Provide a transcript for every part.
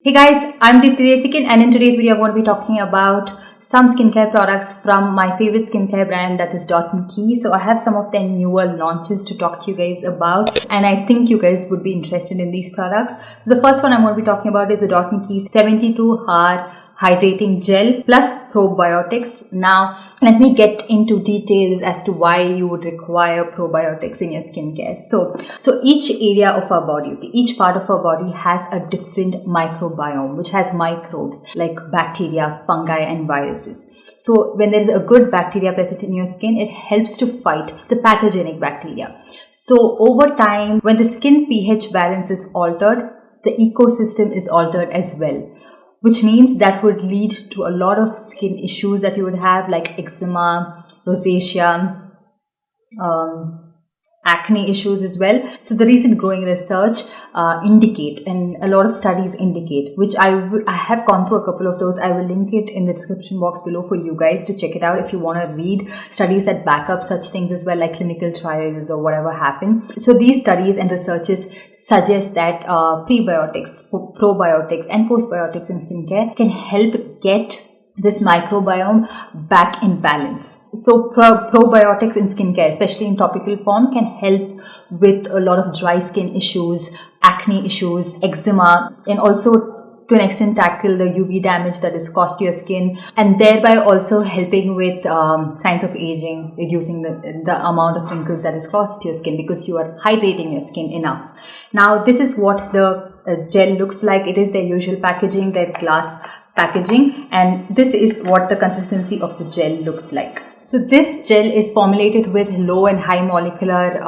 Hey guys, I'm Desikan, and in today's video I'm going to be talking about some skincare products from my favorite skincare brand, that is andKey. So I have some of their newer launches to talk to you guys about, and I think you guys would be interested in these products. So the first one I'm going to be talking about is the andKey 72-hour hydrating gel plus probiotics. Now let me get into details as to why you would require probiotics in your skincare. So each area of our body, each part of our body has a different microbiome which has microbes like bacteria, fungi and viruses. So when there is a good bacteria present in your skin, it helps to fight the pathogenic bacteria. So over time, when the skin pH balance is altered, the ecosystem is altered as well, which means that would lead to a lot of skin issues that you would have, like eczema, rosacea, acne issues as well. So the recent growing research indicate, and a lot of studies indicate, which I have gone through a couple of those. I will link it in the description box below for you guys to check it out if you want to read studies that back up such things as well, like clinical trials or whatever happened. So these studies and researches suggest that prebiotics, probiotics and postbiotics in skincare can help get this microbiome back in balance. So probiotics in skincare, especially in topical form, can help with a lot of dry skin issues, acne issues, eczema, and also to an extent tackle the UV damage that is caused to your skin, and thereby also helping with signs of aging, reducing the amount of wrinkles that is caused to your skin because you are hydrating your skin enough. Now this is what the gel looks like. It is their usual packaging, their glass packaging, and this is what the consistency of the gel looks like. So this gel is formulated with low and high molecular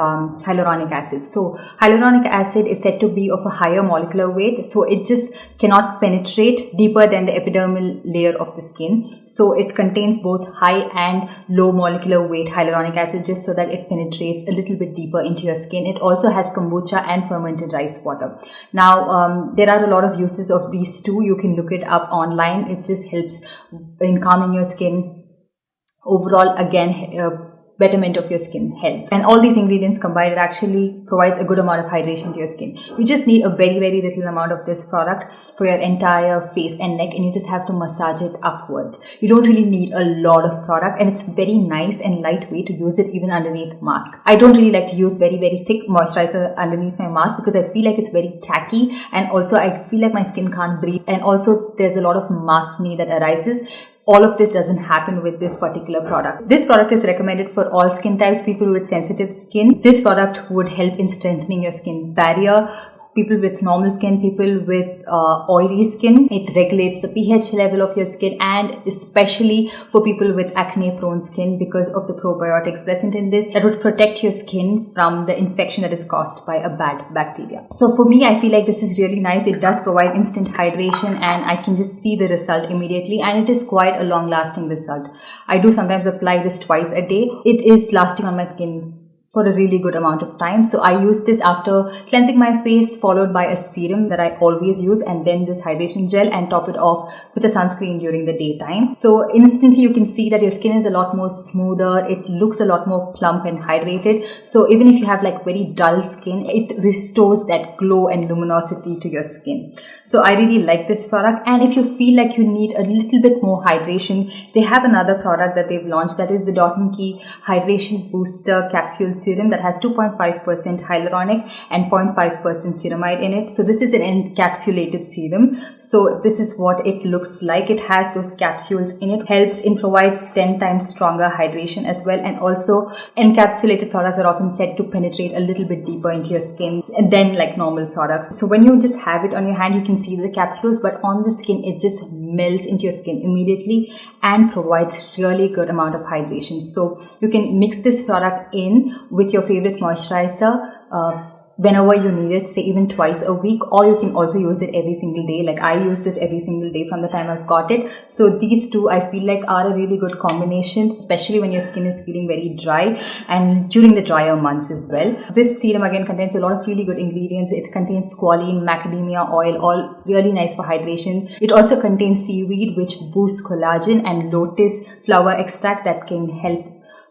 hyaluronic acid. So hyaluronic acid is said to be of a higher molecular weight, so it just cannot penetrate deeper than the epidermal layer of the skin. So it contains both high and low molecular weight hyaluronic acid just so that it penetrates a little bit deeper into your skin. It also has kombucha and fermented rice water. Now there are a lot of uses of these two. You can look it up online. It just helps in calming your skin. Overall, again, betterment of your skin health, and all these ingredients combined, it actually provides a good amount of hydration to your skin. You just need a very little amount of this product for your entire face and neck, and you just have to massage it upwards. You don't really need a lot of product, and it's very nice and lightweight to use it even underneath mask. I don't really like to use very thick moisturizer underneath my mask because I feel like it's very tacky, and also I feel like my skin can't breathe, and also there's a lot of maskne that arises. All of this doesn't happen with this particular product. This product is recommended for all skin types, people with sensitive skin. This product would help in strengthening your skin barrier, people with normal skin, people with oily skin. It regulates the pH level of your skin, and especially for people with acne prone skin because of the probiotics present in this that would protect your skin from the infection that is caused by a bad bacteria. So for me, I feel like this is really nice. It does provide instant hydration, and I can just see the result immediately, and it is quite a long lasting result. I do sometimes apply this twice a day. It is lasting on my skin for a really good amount of time. So I use this after cleansing my face, followed by a serum that I always use, and then this hydration gel, and top it off with a sunscreen during the daytime. So instantly you can see that your skin is a lot more smoother. It looks a lot more plump and hydrated. So even if you have like very dull skin, it restores that glow and luminosity to your skin. So I really like this product. And if you feel like you need a little bit more hydration, they have another product that they've launched, that is the andKey Hydration Booster Capsule Serum that has 2.5% hyaluronic and 0.5% ceramide in it. So this is an encapsulated serum. So this is what it looks like. It has those capsules in it, provides 10 times stronger hydration as well, and also encapsulated products are often said to penetrate a little bit deeper into your skin than like normal products. So when you just have it on your hand, you can see the capsules, but on the skin it just melts into your skin immediately and provides really good amount of hydration. So you can mix this product in with your favorite moisturizer whenever you need it, say even twice a week, or you can also use it every single day. Like I use this every single day from the time I've got it. So these two I feel like are a really good combination, especially when your skin is feeling very dry and during the drier months as well. This serum again contains a lot of really good ingredients. It contains squalene, macadamia oil, all really nice for hydration. It also contains seaweed, which boosts collagen, and lotus flower extract that can help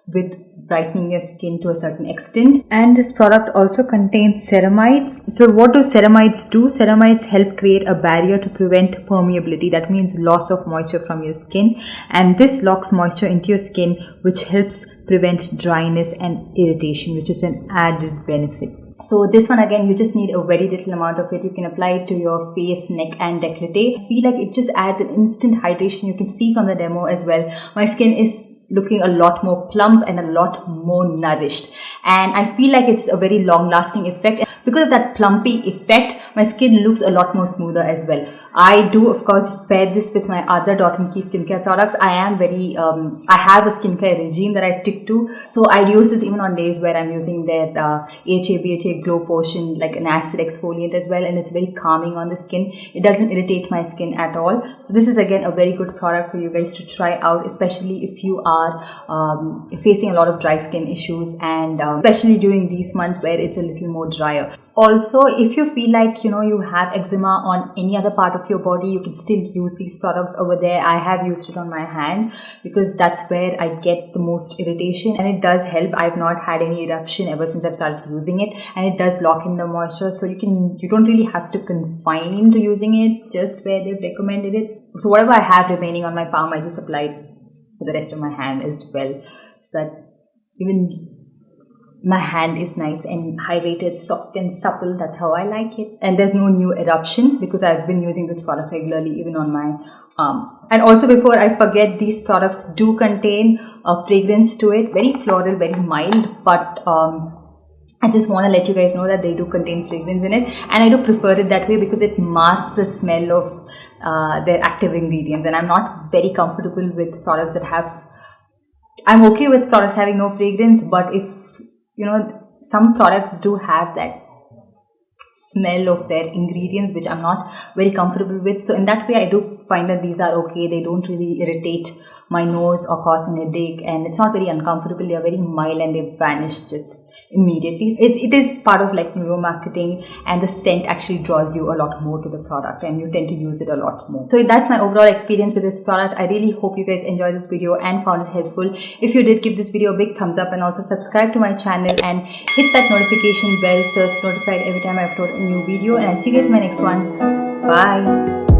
with brightening your skin to a certain extent. And this product also contains ceramides. So what do ceramides do? Ceramides help create a barrier to prevent permeability. That means loss of moisture from your skin, and this locks moisture into your skin, which helps prevent dryness and irritation, which is an added benefit. So this one, again, you just need a very little amount of it. You can apply it to your face, neck and décolleté. I feel like it just adds an instant hydration. You can see from the demo as well, my skin is looking a lot more plump and a lot more nourished, and I feel like it's a very long lasting effect. Because of that plumpy effect, my skin looks a lot more smoother as well. I do, of course, pair this with my other andKey skincare products. I have a skincare regime that I stick to. So I use this even on days where I'm using their AHA BHA Glow Potion, like an acid exfoliant as well. And it's very calming on the skin. It doesn't irritate my skin at all. So this is again a very good product for you guys to try out, especially if you are facing a lot of dry skin issues, and especially during these months where it's a little more drier. Also, if you feel like you have eczema on any other part of your body, you can still use these products over there. I have used it on my hand because that's where I get the most irritation, and it does help. I've not had any eruption ever since I've started using it, and it does lock in the moisture, so you don't really have to confine into using it just where they've recommended it. So whatever I have remaining on my palm, I just apply it for the rest of my hand as well, so that even my hand is nice and hydrated, soft and supple. That's how I like it. And there's no new eruption because I've been using this product regularly even on my arm. And also, before I forget, these products do contain a fragrance to it, very floral, very mild, but I just want to let you guys know that they do contain fragrance in it, and I do prefer it that way because it masks the smell of their active ingredients. And I'm not very comfortable with products that have, I'm okay with products having no fragrance, but if some products do have that smell of their ingredients, which I'm not very comfortable with. So in that way, I do find that these are okay. They don't really irritate my nose or cause an headache, and it's not very uncomfortable. They are very mild and they vanish just immediately. It is part of like neuromarketing, and the scent actually draws you a lot more to the product, and you tend to use it a lot more. So that's my overall experience with this product. I really hope you guys enjoyed this video and found it helpful. If you did, give this video a big thumbs up, and also subscribe to my channel and hit that notification bell so you're notified every time I upload a new video. And I'll see you guys in my next one. Bye.